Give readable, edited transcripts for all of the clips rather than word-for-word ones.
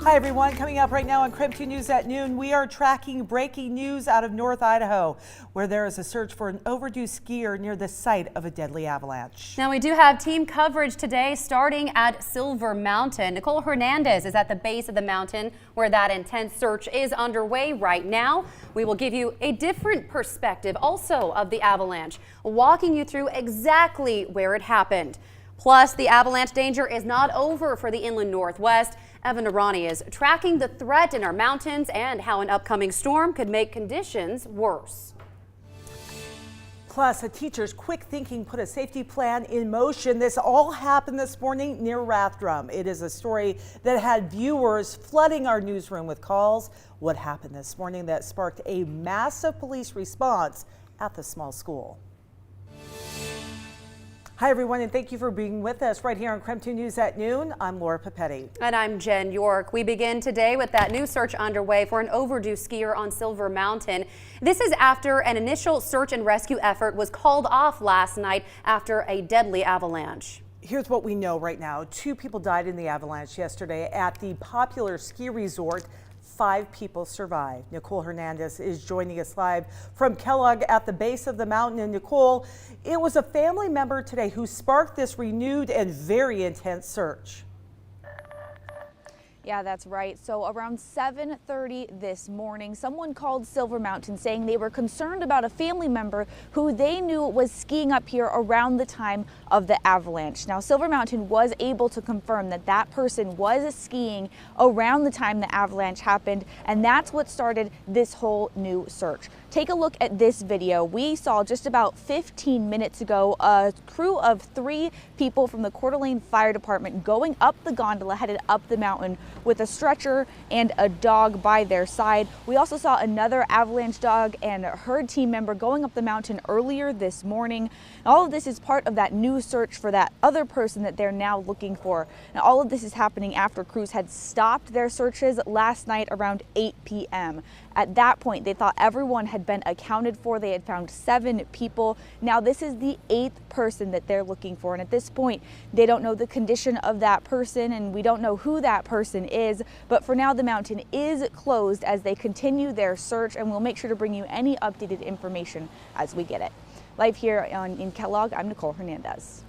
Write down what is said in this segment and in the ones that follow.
Hi everyone, coming up right now on KREM 2 News at noon, we are tracking breaking news out of North Idaho, where there is a search for an overdue skier near the site of a deadly avalanche. Now we do have team coverage today starting at Silver Mountain. Nicole Hernandez is at the base of the mountain where that intense search is underway right now. We will give you a different perspective also of the avalanche, walking you through exactly where it happened. Plus, the avalanche danger is not over for the inland Northwest. Evan Arani is tracking the threat in our mountains and how an upcoming storm could make conditions worse. Plus, a teacher's quick thinking put a safety plan in motion. This all happened this morning near Rathdrum. It is a story that had viewers flooding our newsroom with calls. What happened this morning that sparked a massive police response at the small school. Hi everyone, and thank you for being with us right here on KREM 2 News at noon. I'm Laura Papetti. And I'm Jen York. We begin today with that new search underway for an overdue skier on Silver Mountain. This is after an initial search and rescue effort was called off last night after a deadly avalanche. Here's what we know right now. 2 people died in the avalanche yesterday at the popular ski resort. 5 people survived. Nicole Hernandez is joining us live from Kellogg at the base of the mountain. And Nicole, it was a family member today who sparked this renewed and very intense search. Yeah, that's right. So around 7:30 this morning, someone called Silver Mountain saying they were concerned about a family member who they knew was skiing up here around the time of the avalanche. Now, Silver Mountain was able to confirm that that person was skiing around the time the avalanche happened, and that's what started this whole new search. Take a look at this video. We saw just about 15 minutes ago a crew of 3 people from the Coeur d'Alene Fire Department going up the gondola, headed up the mountain with a stretcher and a dog by their side. We also saw another avalanche dog and herd team member going up the mountain earlier this morning. All of this is part of that new search for that other person that they're now looking for. Now, all of this is happening after crews had stopped their searches last night around 8 p.m. At that point, they thought everyone had been accounted for. They had found 7 people. Now this is the 8th person that they're looking for. And at this point, they don't know the condition of that person, and we don't know who that person is. But for now, the mountain is closed as they continue their search, and we'll make sure to bring you any updated information as we get it. Live here in Kellogg, I'm Nicole Hernandez.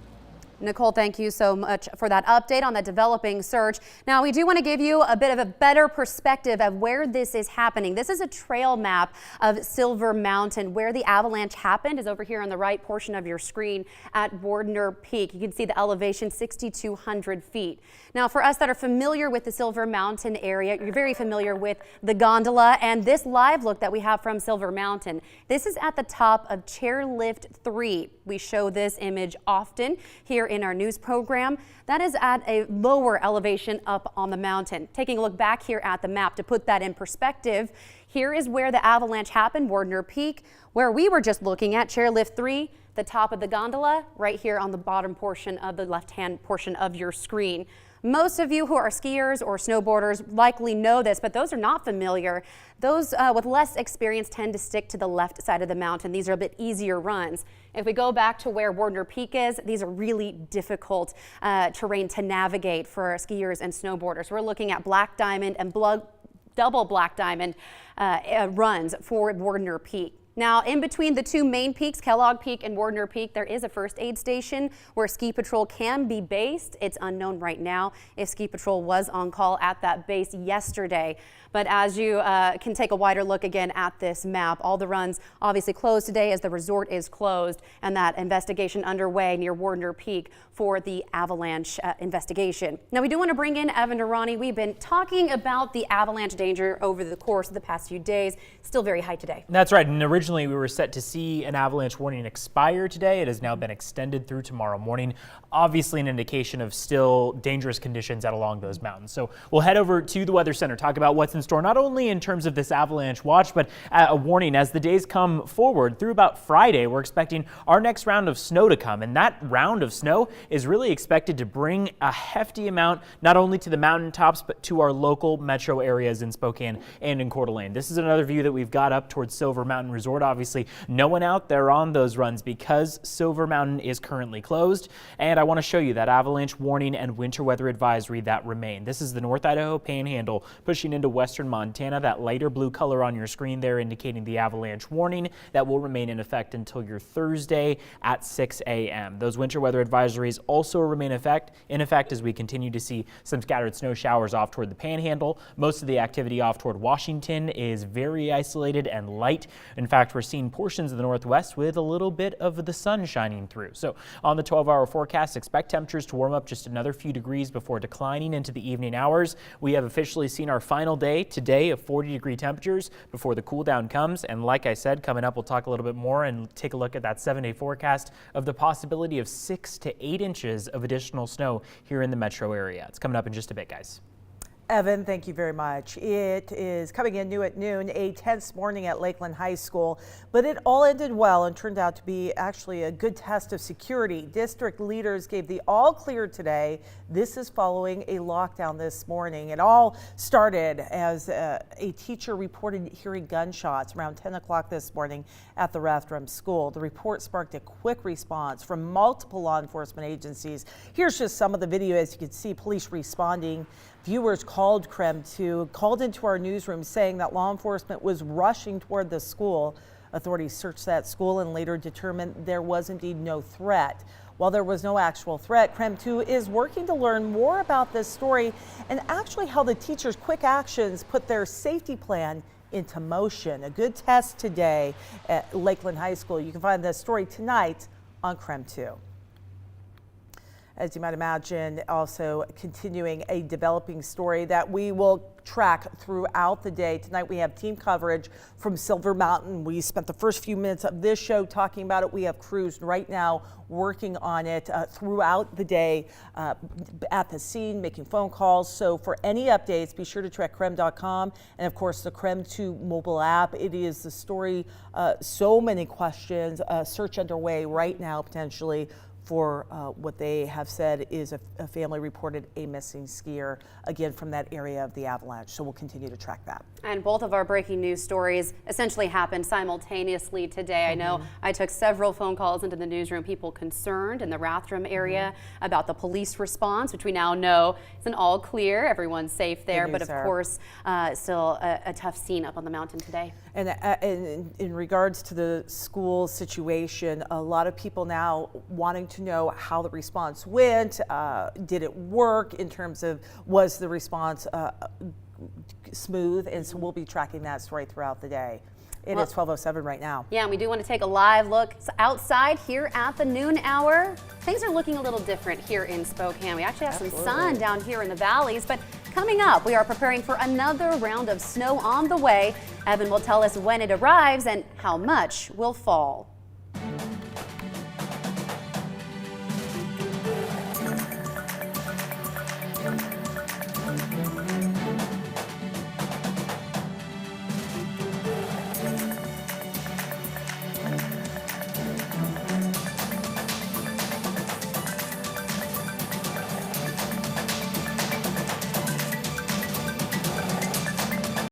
Nicole, thank you so much for that update on the developing search. Now, we do want to give you a bit of a better perspective of where this is happening. This is a trail map of Silver Mountain. Where the avalanche happened is over here on the right portion of your screen at Wardner Peak. You can see the elevation 6,200 feet. Now, for us that are familiar with the Silver Mountain area, you're very familiar with the gondola and this live look that we have from Silver Mountain. This is at the top of Chairlift 3. We show this image often here in our news program. That is at a lower elevation up on the mountain. Taking a look back here at the map to put that in perspective, here is where the avalanche happened, Wardner Peak, where we were just looking at Chairlift 3, the top of the gondola, right here on the bottom portion of the left-hand portion of your screen. Most of you who are skiers or snowboarders likely know this, but those are not familiar. Those with less experience tend to stick to the left side of the mountain. These are a bit easier runs. If we go back to where Wardner Peak is, these are really difficult terrain to navigate for skiers and snowboarders. We're looking at Black Diamond and double Black Diamond runs for Wardner Peak. Now, in between the 2 main peaks, Kellogg Peak and Wardner Peak, there is a first aid station where Ski Patrol can be based. It's unknown right now if Ski Patrol was on call at that base yesterday. But as you can take a wider look again at this map, all the runs obviously closed today as the resort is closed and that investigation underway near Wardner Peak for the avalanche investigation. Now, we do want to bring in Evan Arani. We've been talking about the avalanche danger over the course of the past few days. Still very high today. That's right. And originally we were set to see an avalanche warning expire today. It has now been extended through tomorrow morning. Obviously an indication of still dangerous conditions out along those mountains. So we'll head over to the Weather Center, talk about what's in store, not only in terms of this avalanche watch, but a warning as the days come forward through about Friday. We're expecting our next round of snow to come, and that round of snow is really expected to bring a hefty amount, not only to the mountaintops, but to our local metro areas in Spokane and in Coeur d'Alene. This is another view that we've got up towards Silver Mountain Resort. resort. Obviously, no one out there on those runs because Silver Mountain is currently closed. And I want to show you that avalanche warning and winter weather advisory that remain. This is the North Idaho Panhandle pushing into western Montana. That lighter blue color on your screen there indicating the avalanche warning that will remain in effect until your Thursday at 6 a.m. Those winter weather advisories also remain in effect as we continue to see some scattered snow showers off toward the Panhandle. Most of the activity off toward Washington is very isolated and light. In fact, we're seeing portions of the Northwest with a little bit of the sun shining through. So on the 12-hour forecast, expect temperatures to warm up just another few degrees before declining into the evening hours. We have officially seen our final day today of 40-degree temperatures before the cool down comes. And like I said, coming up, we'll talk a little bit more and take a look at that 7-day forecast of the possibility of 6 to 8 inches of additional snow here in the metro area. It's coming up in just a bit, guys. Evan, thank you very much. It is coming in new at noon, a tense morning at Lakeland High School, but it all ended well and turned out to be actually a good test of security. District leaders gave the all clear today. This is following a lockdown this morning. It all started as a teacher reported hearing gunshots around 10 o'clock this morning at the Rathdrum school. The report sparked a quick response from multiple law enforcement agencies. Here's just some of the video. As you can see, police responding. Viewers called called into our newsroom saying that law enforcement was rushing toward the school. Authorities searched that school and later determined there was indeed no threat. While there was no actual threat, KREM 2 is working to learn more about this story and actually how the teachers' quick actions put their safety plan into motion. A good test today at Lakeland High School. You can find this story tonight on KREM 2. As you might imagine, also continuing a developing story that we will track throughout the day. Tonight we have team coverage from Silver Mountain. We spent the first few minutes of this show talking about it. We have crews right now working on it throughout the day at the scene, making phone calls. So for any updates, be sure to check KREM.com and of course the KREM 2 mobile app. It is the story, so many questions, search underway right now potentially for what they have said is a family reported a missing skier, again from that area of the Avalanche. So we'll continue to track that. And both of our breaking news stories essentially happened simultaneously today. I know I took several phone calls into the newsroom, people concerned in the Rathdrum area about the police response, which we now know is an all clear, everyone's safe there, but of course still a tough scene up on the mountain today. And in regards to the school situation, a lot of people now wanting to know how the response went. Did it work in terms of, was the response smooth? And so we'll be tracking that story throughout the day. It is 12:07 right now. Yeah, and we do want to take a live look outside here at the noon hour. Things are looking a little different here in Spokane. We actually have some sun down here in the valleys, but coming up, we are preparing for another round of snow on the way. Evan will tell us when it arrives and how much will fall.